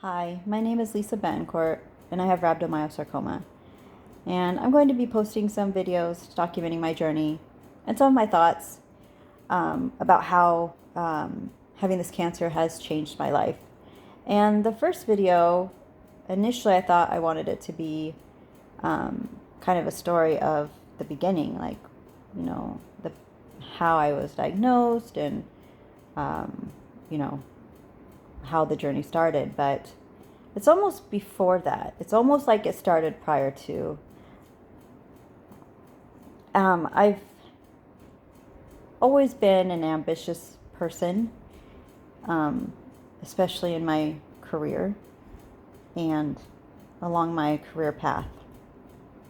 Hi, my name is Lisa Bencourt, and I have rhabdomyosarcoma. And I'm going to be posting some videos documenting my journey and some of my thoughts about how having this cancer has changed my life. And the first video, initially I thought I wanted it to be kind of a story of the beginning, like, you know, how I was diagnosed and, you know, how the journey started, but it's almost before that. It's almost like it started prior to. I've always been an ambitious person, especially in my career and along my career path.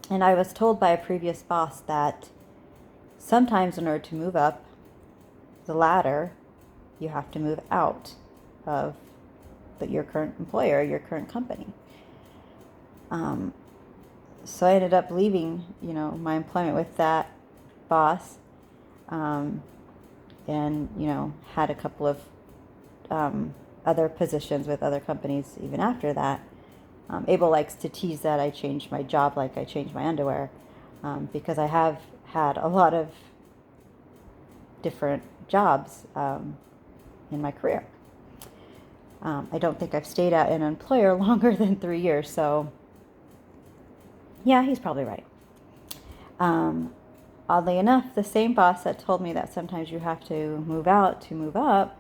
And I was told by a previous boss that sometimes in order to move up the ladder, you have to move out of your current employer, your current company. So I ended up leaving, my employment with that boss, and, had a couple of other positions with other companies even after that. Abel likes to tease that I changed my job like I changed my underwear, because I have had a lot of different jobs in my career. I don't think I've stayed at an employer longer than 3 years, so yeah, he's probably right. Oddly enough, the same boss that told me that sometimes you have to move out to move up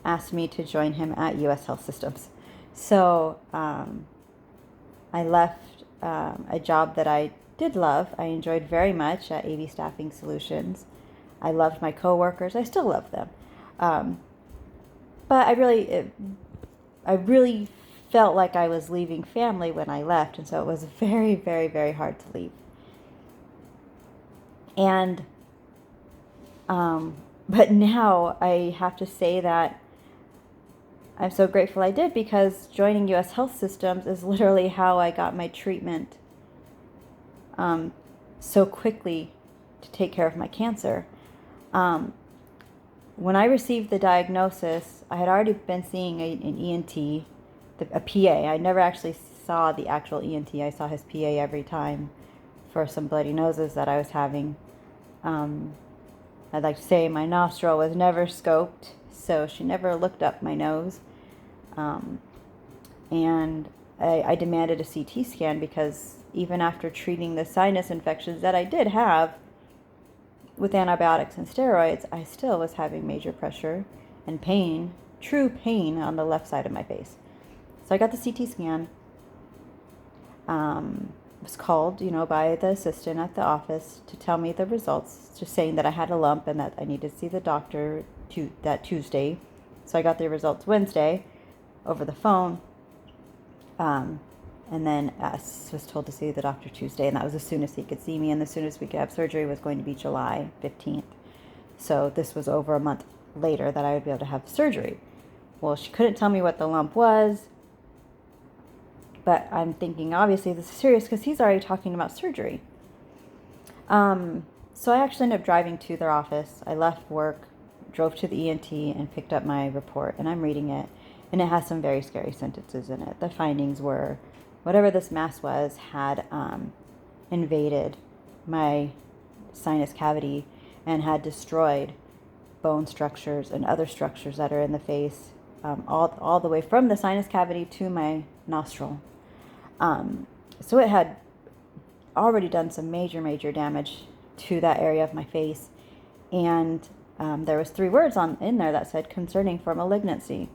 asked me to join him at U.S. Health Systems. So I left a job that I did love. I enjoyed very much at AV Staffing Solutions. I loved my coworkers. I still love them. But I really felt like I was leaving family when I left, and so it was very, very, very hard to leave. And, but now I have to say that I'm so grateful I did, because joining U.S. Health Systems is literally how I got my treatment so quickly to take care of my cancer. When I received the diagnosis, I had already been seeing an ENT, a PA. I never actually saw the actual ENT. I saw his PA every time for some bloody noses that I was having. I'd like to say my nostril was never scoped, so she never looked up my nose. And I demanded a CT scan, because even after treating the sinus infections that I did have with antibiotics and steroids, I still was having major pressure and pain, true pain on the left side of my face. So I got the CT scan. Was called, by the assistant at the office to tell me the results, just saying that I had a lump and that I needed to see the doctor that Tuesday. So I got the results Wednesday over the phone. And then was told to see the doctor Tuesday, and that was as soon as he could see me, and as soon as we could have surgery was going to be July 15th. So this was over a month later that I would be able to have surgery. Well, she couldn't tell me what the lump was, but I'm thinking, obviously, this is serious, because he's already talking about surgery. So I actually ended up driving to their office. I left work, drove to the ENT, and picked up my report, and I'm reading it, and it has some very scary sentences in it. The findings were, whatever this mass was had invaded my sinus cavity and had destroyed bone structures and other structures that are in the face, all the way from the sinus cavity to my nostril. So it had already done some major, major damage to that area of my face. And there was 3 words in there that said concerning for malignancy.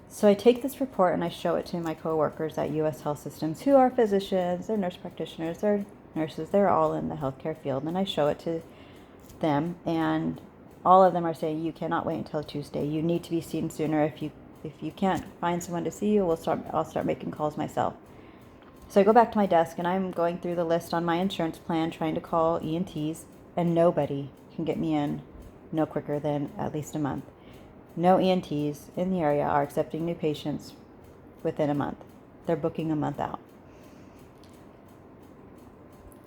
So I take this report and I show it to my coworkers at U.S. Health Systems, who are physicians, they're nurse practitioners, they're nurses, they're all in the healthcare field. And I show it to them, and all of them are saying, you cannot wait until Tuesday. You need to be seen sooner. If you can't find someone to see you, I'll start making calls myself. So I go back to my desk, and I'm going through the list on my insurance plan, trying to call ENTs, and nobody can get me in no quicker than at least a month. No ENTs in the area are accepting new patients within a month. They're booking a month out.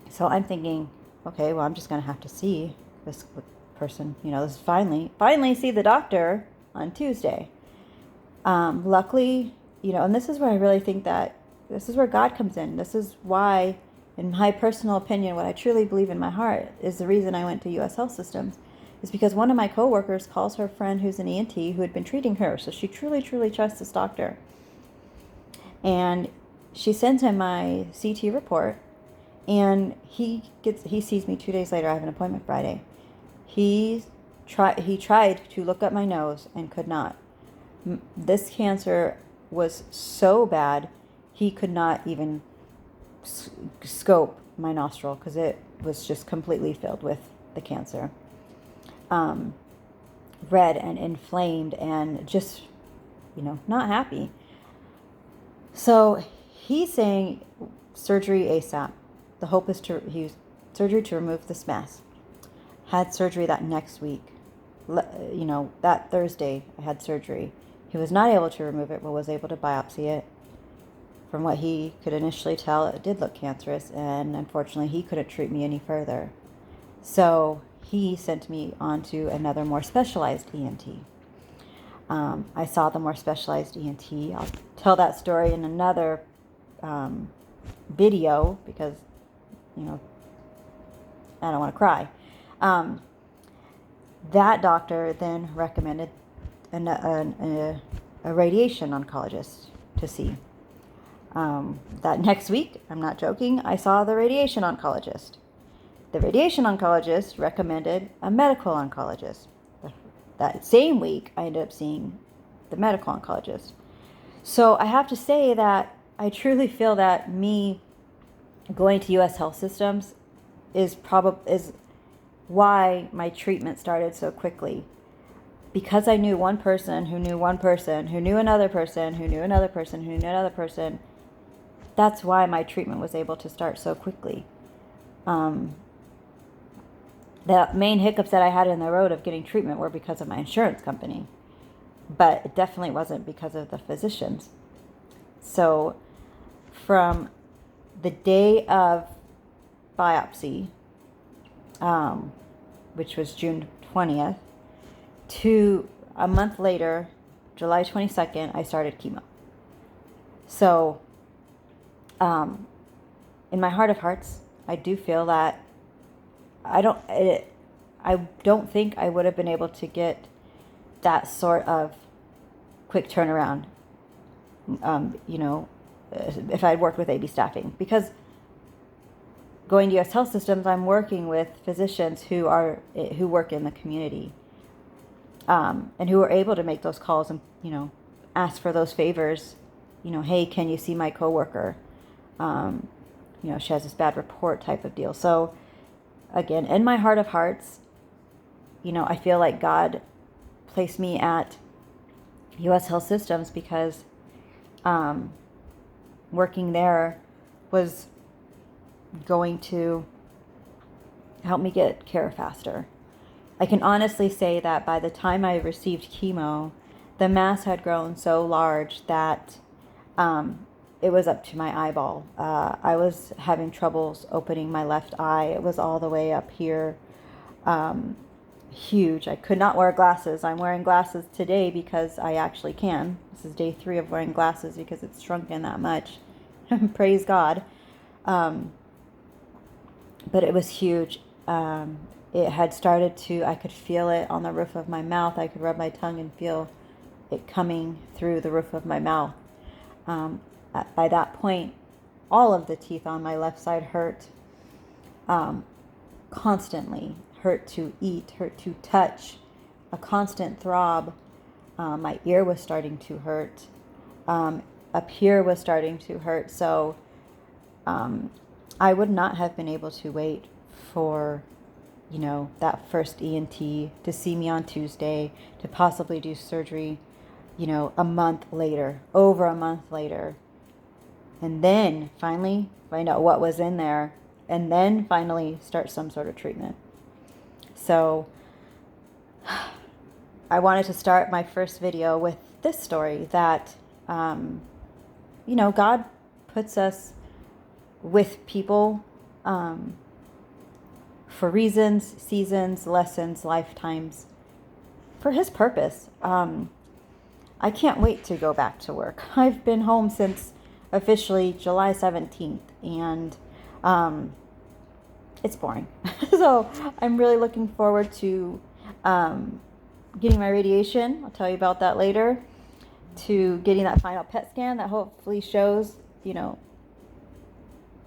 So I'm thinking, okay, well, I'm just going to have to see this person, this finally see the doctor on Tuesday. Luckily, and this is where I really think that this is where God comes in. This is why, in my personal opinion, what I truly believe in my heart is the reason I went to U.S. Health Systems is because one of my coworkers calls her friend who's an ENT who had been treating her. So she truly, truly trusts this doctor. And she sends him my CT report, and he sees me 2 days later. I have an appointment Friday. He tried to look up my nose and could not. This cancer was so bad, he could not even scope my nostril because it was just completely filled with the cancer. Red and inflamed and just, not happy. So he's saying surgery ASAP. The hope is surgery to remove this mass. Had surgery that next week. That Thursday I had surgery. He was not able to remove it, but was able to biopsy it. From what he could initially tell, it did look cancerous, and unfortunately he couldn't treat me any further. So he sent me on to another more specialized ENT. I saw the more specialized ENT. I'll tell that story in another video because, I don't want to cry. That doctor then recommended a radiation oncologist to see. That next week, I'm not joking, I saw the radiation oncologist. The radiation oncologist recommended a medical oncologist. That same week, I ended up seeing the medical oncologist. So I have to say that I truly feel that me going to U.S. Health Systems is why my treatment started so quickly. Because I knew one person who knew one person who knew another person who knew another person who knew another person. That's why my treatment was able to start so quickly. The main hiccups that I had in the road of getting treatment were because of my insurance company. But it definitely wasn't because of the physicians. So from the day of biopsy, which was June 20th, to a month later, July 22nd, I started chemo. So, in my heart of hearts, I do feel that I don't think I would have been able to get that sort of quick turnaround, if I had worked with AB staffing. Because going to U.S. Health Systems, I'm working with physicians who work in the community. And who are able to make those calls and, ask for those favors. Hey, can you see my coworker? She has this bad report type of deal. So, again, in my heart of hearts, I feel like God placed me at U.S. Health Systems because working there was going to help me get care faster. I can honestly say that by the time I received chemo, the mass had grown so large that it was up to my eyeball. I was having troubles opening my left eye. It was all the way up here, huge. I could not wear glasses. I'm wearing glasses today because I actually can. This is day 3 of wearing glasses because it's shrunken that much. Praise God. But it was huge. It had started I could feel it on the roof of my mouth. I could rub my tongue and feel it coming through the roof of my mouth. By that point, all of the teeth on my left side hurt constantly. Hurt to eat, hurt to touch, a constant throb. My ear was starting to hurt. Up here was starting to hurt. So I would not have been able to wait for that first ENT to see me on Tuesday, to possibly do surgery, a month later, over a month later. And then finally find out what was in there, and then finally start some sort of treatment. So I wanted to start my first video with this story that, God puts us with people for reasons, seasons, lessons, lifetimes, for His purpose. I can't wait to go back to work. I've been home since officially July 17th, and it's boring. So I'm really looking forward to getting my radiation. I'll tell you about that later. To getting that final PET scan that hopefully shows, you know,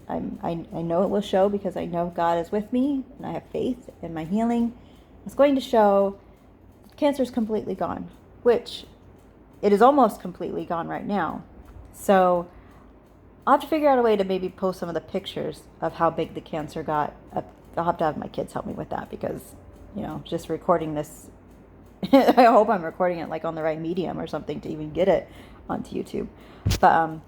I know it will show, because I know God is with me and I have faith in my healing. It's going to show cancer is completely gone, which it is almost completely gone right now. So I'll have to figure out a way to maybe post some of the pictures of how big the cancer got. I'll have to have my kids help me with that, because, you know, just recording this, I hope I'm recording it like on the right medium or something to even get it onto YouTube. But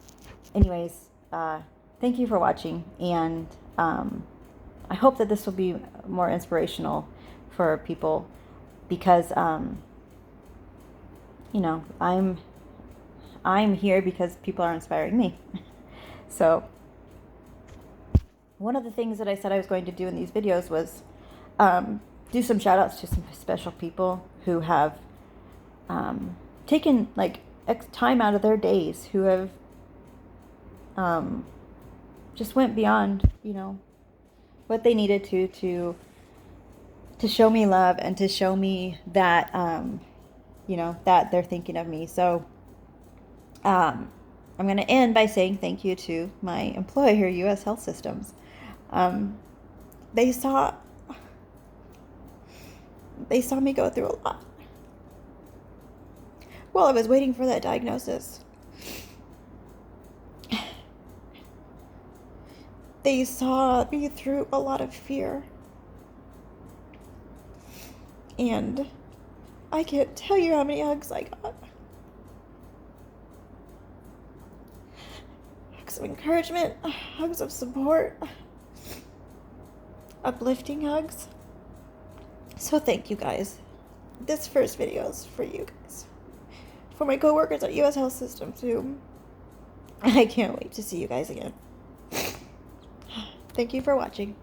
anyways, thank you for watching, and I hope that this will be more inspirational for people, because you know, I'm here because people are inspiring me. So one of the things that I said I was going to do in these videos was do some shout outs to some special people who have taken like time out of their days, who have just went beyond, you know, what they needed to show me love and to show me that, you know, that they're thinking of me. So I'm going to end by saying thank you to my employer, U.S. Health Systems. They saw me go through a lot while I was waiting for that diagnosis. They saw me through a lot of fear. And I can't tell you how many hugs I got. Hugs of encouragement, hugs of support, uplifting hugs. So thank you guys. This first video is for you guys. For my coworkers at U.S. Health System too. I can't wait to see you guys again. Thank you for watching.